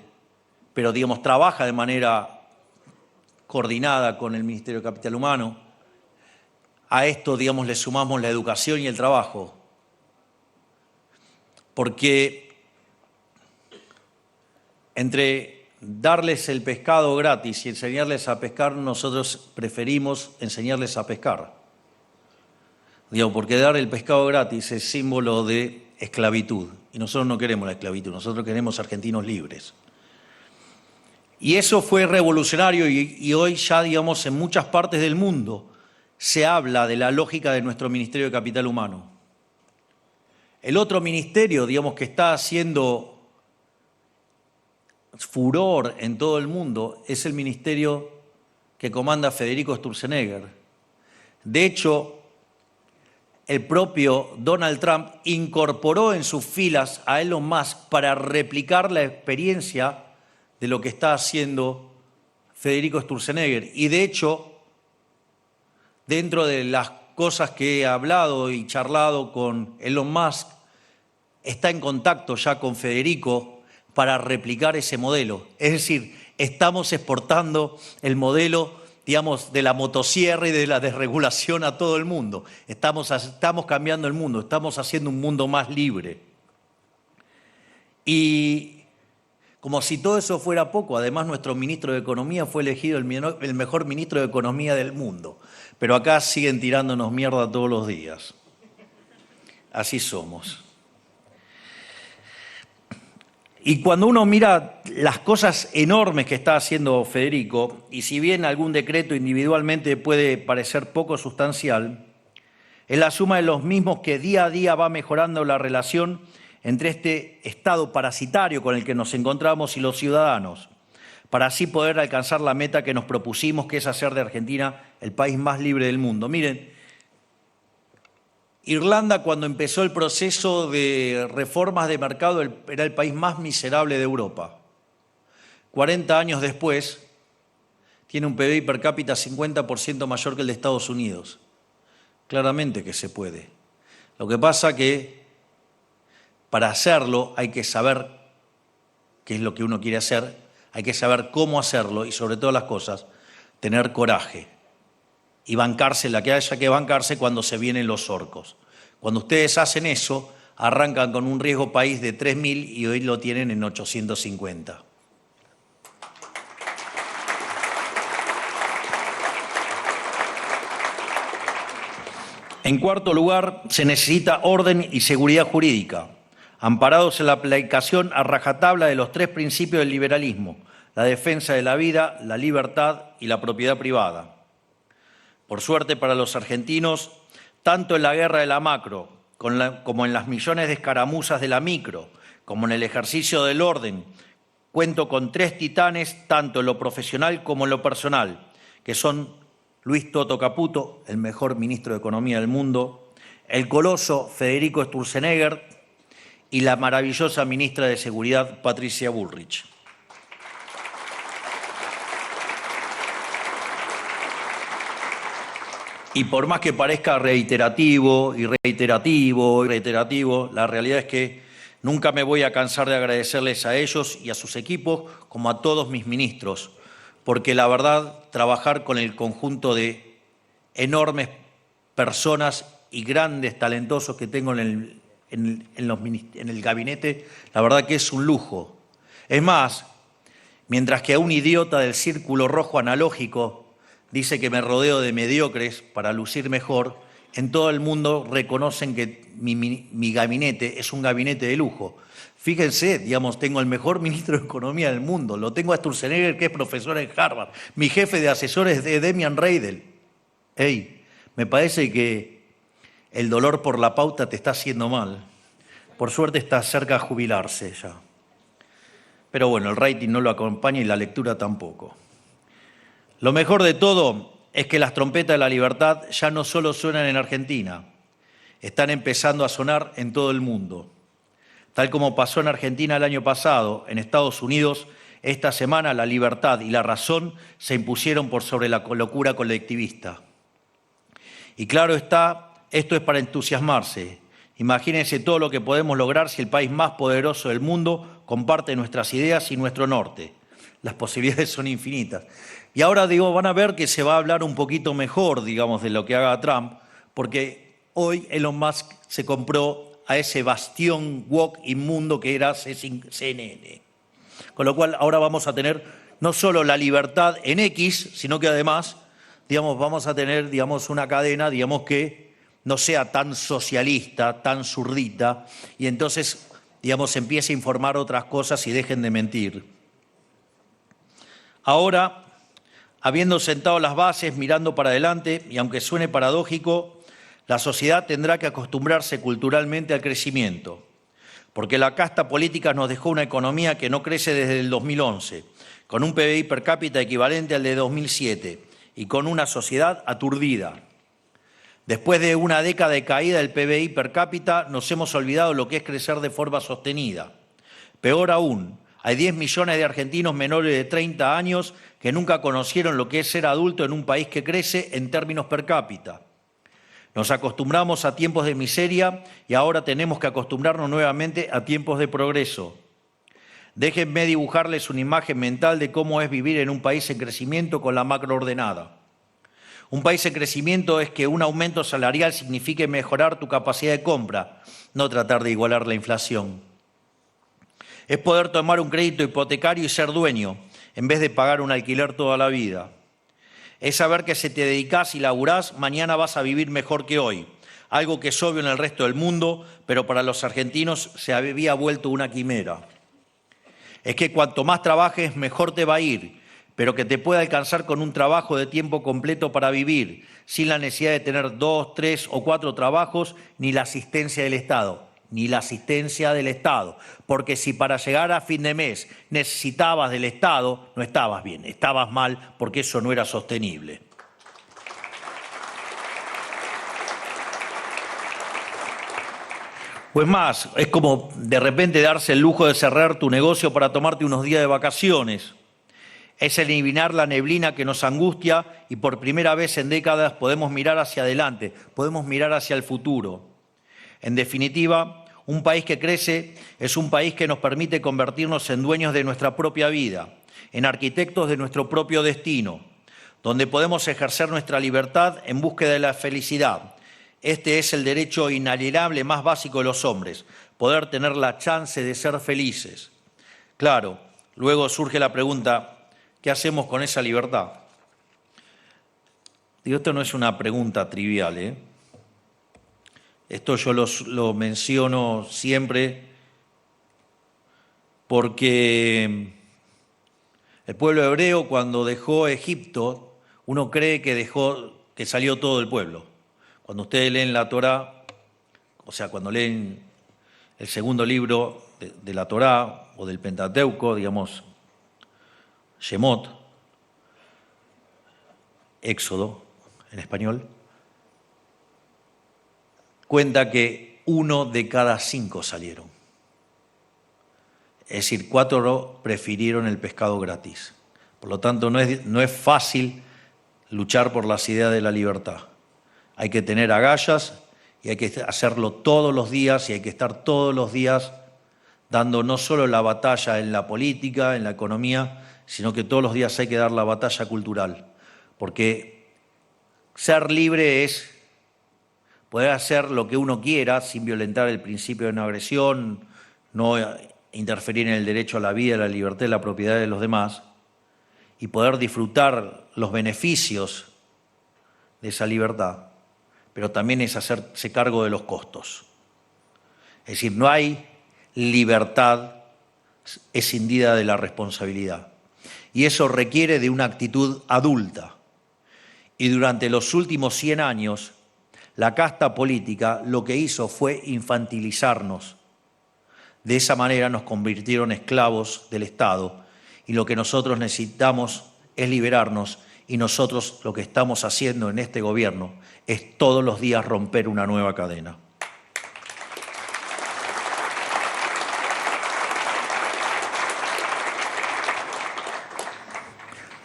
pero digamos, trabaja de manera coordinada con el Ministerio de Capital Humano. A esto, digamos, le sumamos la educación y el trabajo. Porque entre darles el pescado gratis y enseñarles a pescar, nosotros preferimos enseñarles a pescar. Digo, porque dar el pescado gratis es símbolo de esclavitud. Y nosotros no queremos la esclavitud, nosotros queremos argentinos libres. Y eso fue revolucionario y hoy ya, digamos, en muchas partes del mundo se habla de la lógica de nuestro Ministerio de Capital Humano. El otro ministerio, digamos, que está haciendo furor en todo el mundo es el ministerio que comanda Federico Sturzenegger. De hecho, el propio Donald Trump incorporó en sus filas a Elon Musk para replicar la experiencia de lo que está haciendo Federico Sturzenegger. Y de hecho, dentro de las cosas que he hablado y charlado con Elon Musk, está en contacto ya con Federico para replicar ese modelo. Es decir, estamos exportando el modelo, digamos, de la motosierra y de la desregulación a todo el mundo. Estamos cambiando el mundo, estamos haciendo un mundo más libre. Y como si todo eso fuera poco, además nuestro ministro de Economía fue elegido el mejor ministro de Economía del mundo. Pero acá siguen tirándonos mierda todos los días. Así somos. Y cuando uno mira las cosas enormes que está haciendo Federico, y si bien algún decreto individualmente puede parecer poco sustancial, es la suma de los mismos que día a día va mejorando la relación entre este Estado parasitario con el que nos encontramos y los ciudadanos, para así poder alcanzar la meta que nos propusimos, que es hacer de Argentina el país más libre del mundo. Miren, Irlanda, cuando empezó el proceso de reformas de mercado, era el país más miserable de Europa. 40 años después, tiene un PBI per cápita 50% mayor que el de Estados Unidos. Claramente que se puede. Lo que pasa que para hacerlo hay que saber qué es lo que uno quiere hacer, hay que saber cómo hacerlo y, sobre todas las cosas, tener coraje y bancarse la que haya que bancarse cuando se vienen los orcos. Cuando ustedes hacen eso, arrancan con un riesgo país de 3.000 y hoy lo tienen en 850. En cuarto lugar, se necesita orden y seguridad jurídica, amparados en la aplicación a rajatabla de los 3 principios del liberalismo: la defensa de la vida, la libertad y la propiedad privada. Por suerte para los argentinos, tanto en la guerra de la macro, como en las millones de escaramuzas de la micro, como en el ejercicio del orden, cuento con 3 titanes, tanto en lo profesional como en lo personal, que son Luis Toto Caputo, el mejor ministro de Economía del mundo, el coloso Federico Sturzenegger y la maravillosa ministra de Seguridad, Patricia Bullrich. Y por más que parezca reiterativo, la realidad es que nunca me voy a cansar de agradecerles a ellos y a sus equipos, como a todos mis ministros, porque la verdad, trabajar con el conjunto de enormes personas y grandes talentosos que tengo en el gabinete, la verdad que es un lujo. Es más, mientras que a un idiota del círculo rojo analógico dice que me rodeo de mediocres para lucir mejor, en todo el mundo reconocen que mi gabinete es un gabinete de lujo. Fíjense, digamos, tengo el mejor ministro de Economía del mundo, lo tengo a Sturzenegger, que es profesor en Harvard, mi jefe de asesores de Demian Reidel. Hey, me parece que el dolor por la pauta te está haciendo mal. Por suerte está cerca de jubilarse ya. Pero bueno, el rating no lo acompaña y la lectura tampoco. Lo mejor de todo es que las trompetas de la libertad ya no solo suenan en Argentina, están empezando a sonar en todo el mundo. Tal como pasó en Argentina el año pasado, en Estados Unidos, esta semana la libertad y la razón se impusieron por sobre la locura colectivista. Y claro está, esto es para entusiasmarse. Imagínense todo lo que podemos lograr si el país más poderoso del mundo comparte nuestras ideas y nuestro norte. Las posibilidades son infinitas. Y ahora, van a ver que se va a hablar un poquito mejor, digamos, de lo que haga Trump, porque hoy Elon Musk se compró a ese bastión woke inmundo que era CNN. Con lo cual, ahora vamos a tener no solo la libertad en X, sino que además, vamos a tener, una cadena, que no sea tan socialista, tan zurdita, y entonces, empiece a informar otras cosas y dejen de mentir. Ahora, habiendo sentado las bases, mirando para adelante, y aunque suene paradójico, la sociedad tendrá que acostumbrarse culturalmente al crecimiento. porque la casta política nos dejó una economía que no crece desde el 2011, con un PBI per cápita equivalente al de 2007 y con una sociedad aturdida. Después de una década de caída del PBI per cápita, nos hemos olvidado lo que es crecer de forma sostenida. Peor aún, hay 10 millones de argentinos menores de 30 años que nunca conocieron lo que es ser adulto en un país que crece en términos per cápita. Nos acostumbramos a tiempos de miseria y ahora tenemos que acostumbrarnos nuevamente a tiempos de progreso. Déjenme dibujarles una imagen mental de cómo es vivir en un país en crecimiento con la macroordenada. Un país en crecimiento es que un aumento salarial signifique mejorar tu capacidad de compra, no tratar de igualar la inflación. Es poder tomar un crédito hipotecario y ser dueño, en vez de pagar un alquiler toda la vida. Es saber que si te dedicás y laburás, mañana vas a vivir mejor que hoy. Algo que es obvio en el resto del mundo, pero para los argentinos se había vuelto una quimera. Es que cuanto más trabajes, mejor te va a ir, pero que te pueda alcanzar con un trabajo de tiempo completo para vivir, sin la necesidad de tener 2, 3 o 4 trabajos, ni la asistencia del Estado. Porque si para llegar a fin de mes necesitabas del Estado, no estabas bien, estabas mal, porque eso no era sostenible. Pues más, es como de repente darse el lujo de cerrar tu negocio para tomarte unos días de vacaciones. Es eliminar la neblina que nos angustia y por primera vez en décadas podemos mirar hacia adelante, podemos mirar hacia el futuro. En definitiva, un país que crece es un país que nos permite convertirnos en dueños de nuestra propia vida, en arquitectos de nuestro propio destino, donde podemos ejercer nuestra libertad en búsqueda de la felicidad. Este es el derecho inalienable más básico de los hombres, poder tener la chance de ser felices. Claro, luego surge la pregunta, ¿qué hacemos con esa libertad? Digo, esto no es una pregunta trivial, ¿eh? Esto yo lo menciono siempre porque el pueblo hebreo cuando dejó Egipto, uno cree que salió todo el pueblo. Cuando ustedes leen la Torá, o sea, cuando leen el segundo libro de la Torá o del Pentateuco, digamos, Shemot, Éxodo en español, cuenta que 1 de cada 5 salieron. Es decir, 4 prefirieron el pescado gratis. Por lo tanto, no es fácil luchar por las ideas de la libertad. Hay que tener agallas y hay que hacerlo todos los días y hay que estar todos los días dando no solo la batalla en la política, en la economía, sino que todos los días hay que dar la batalla cultural. Porque ser libre es poder hacer lo que uno quiera sin violentar el principio de no agresión, no interferir en el derecho a la vida, a la libertad y la propiedad de los demás, y poder disfrutar los beneficios de esa libertad, pero también es hacerse cargo de los costos. Es decir, no hay libertad escindida de la responsabilidad. Y eso requiere de una actitud adulta. Y durante los últimos 100 años, la casta política lo que hizo fue infantilizarnos. De esa manera nos convirtieron en esclavos del Estado y lo que nosotros necesitamos es liberarnos y nosotros lo que estamos haciendo en este gobierno es todos los días romper una nueva cadena.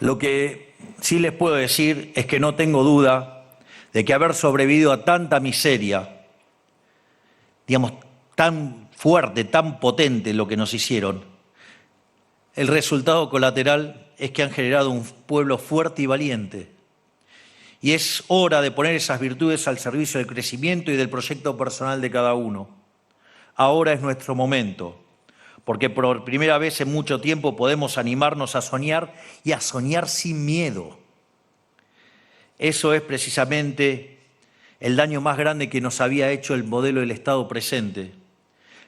Lo que sí les puedo decir es que no tengo duda de que haber sobrevivido a tanta miseria, digamos, tan fuerte, tan potente lo que nos hicieron, el resultado colateral es que han generado un pueblo fuerte y valiente. Y es hora de poner esas virtudes al servicio del crecimiento y del proyecto personal de cada uno. Ahora es nuestro momento, porque por primera vez en mucho tiempo podemos animarnos a soñar y a soñar sin miedo. Eso es precisamente el daño más grande que nos había hecho el modelo del Estado presente.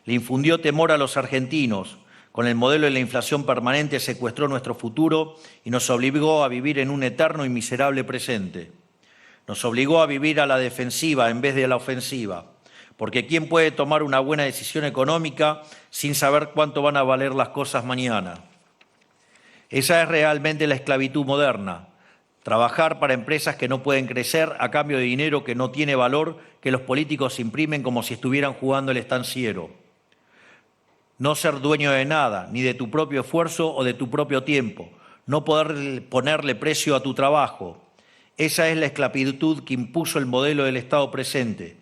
Le infundió temor a los argentinos. Con el modelo de la inflación permanente secuestró nuestro futuro y nos obligó a vivir en un eterno y miserable presente. Nos obligó a vivir a la defensiva en vez de a la ofensiva, porque ¿quién puede tomar una buena decisión económica sin saber cuánto van a valer las cosas mañana? Esa es realmente la esclavitud moderna. Trabajar para empresas que no pueden crecer a cambio de dinero que no tiene valor, que los políticos imprimen como si estuvieran jugando el estanciero. No ser dueño de nada, ni de tu propio esfuerzo o de tu propio tiempo. No poder ponerle precio a tu trabajo. Esa es la esclavitud que impuso el modelo del Estado presente.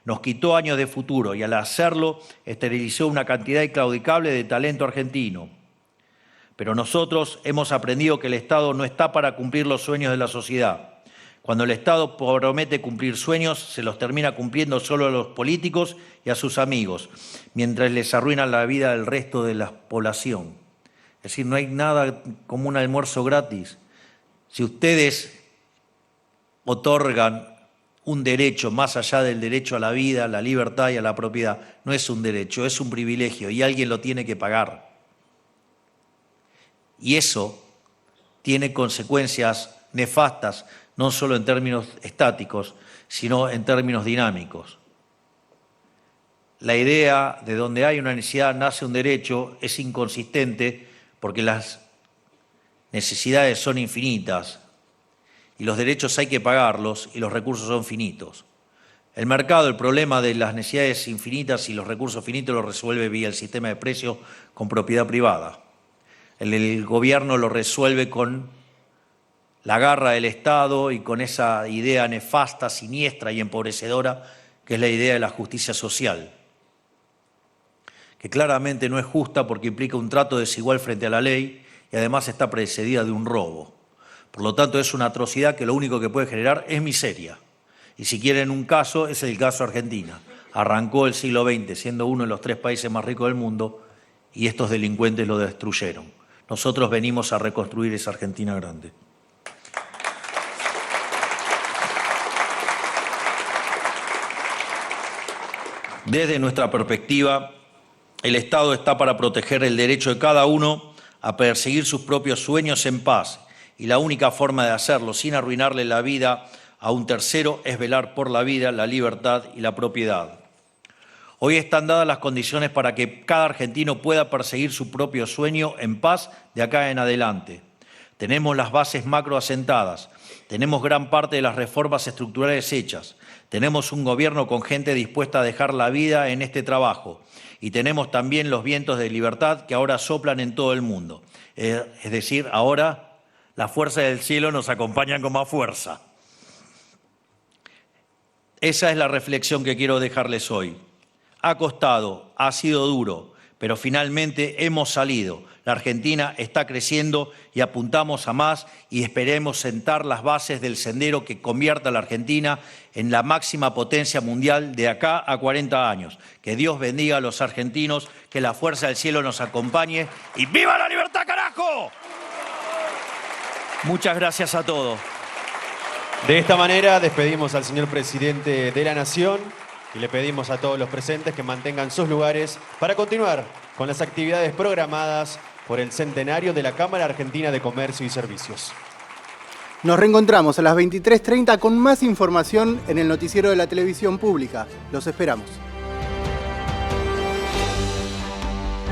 Nos quitó años de futuro y al hacerlo esterilizó una cantidad inclaudicable de talento argentino. Pero nosotros hemos aprendido que el Estado no está para cumplir los sueños de la sociedad. Cuando el Estado promete cumplir sueños, se los termina cumpliendo solo a los políticos y a sus amigos, mientras les arruinan la vida al resto de la población. Es decir, no hay nada como un almuerzo gratis. Si ustedes otorgan un derecho más allá del derecho a la vida, a la libertad y a la propiedad, no es un derecho, es un privilegio y alguien lo tiene que pagar. Y eso tiene consecuencias nefastas, no solo en términos estáticos, sino en términos dinámicos. La idea de donde hay una necesidad nace un derecho es inconsistente porque las necesidades son infinitas y los derechos hay que pagarlos y los recursos son finitos. El mercado, el problema de las necesidades infinitas y los recursos finitos lo resuelve vía el sistema de precios con propiedad privada. El gobierno lo resuelve con la garra del Estado y con esa idea nefasta, siniestra y empobrecedora que es la idea de la justicia social, que claramente no es justa porque implica un trato desigual frente a la ley y además está precedida de un robo. Por lo tanto, es una atrocidad que lo único que puede generar es miseria. Y si quieren un caso, es el caso Argentina. Arrancó el siglo XX siendo uno de los 3 países más ricos del mundo y estos delincuentes lo destruyeron. Nosotros venimos a reconstruir esa Argentina grande. Desde nuestra perspectiva, el Estado está para proteger el derecho de cada uno a perseguir sus propios sueños en paz. Y la única forma de hacerlo sin arruinarle la vida a un tercero es velar por la vida, la libertad y la propiedad. Hoy están dadas las condiciones para que cada argentino pueda perseguir su propio sueño en paz de acá en adelante. Tenemos las bases macro asentadas, tenemos gran parte de las reformas estructurales hechas, tenemos un gobierno con gente dispuesta a dejar la vida en este trabajo y tenemos también los vientos de libertad que ahora soplan en todo el mundo. Es decir, ahora las fuerzas del cielo nos acompañan con más fuerza. Esa es la reflexión que quiero dejarles hoy. Ha costado, ha sido duro, pero finalmente hemos salido. La Argentina está creciendo y apuntamos a más y esperemos sentar las bases del sendero que convierta a la Argentina en la máxima potencia mundial de acá a 40 años. Que Dios bendiga a los argentinos, que la fuerza del cielo nos acompañe y ¡viva la libertad, carajo! Muchas gracias a todos. De esta manera despedimos al señor presidente de la Nación y le pedimos a todos los presentes que mantengan sus lugares para continuar con las actividades programadas por el centenario de la Cámara Argentina de Comercio y Servicios. Nos reencontramos a las 23:30 con más información en el noticiero de la televisión pública. Los esperamos.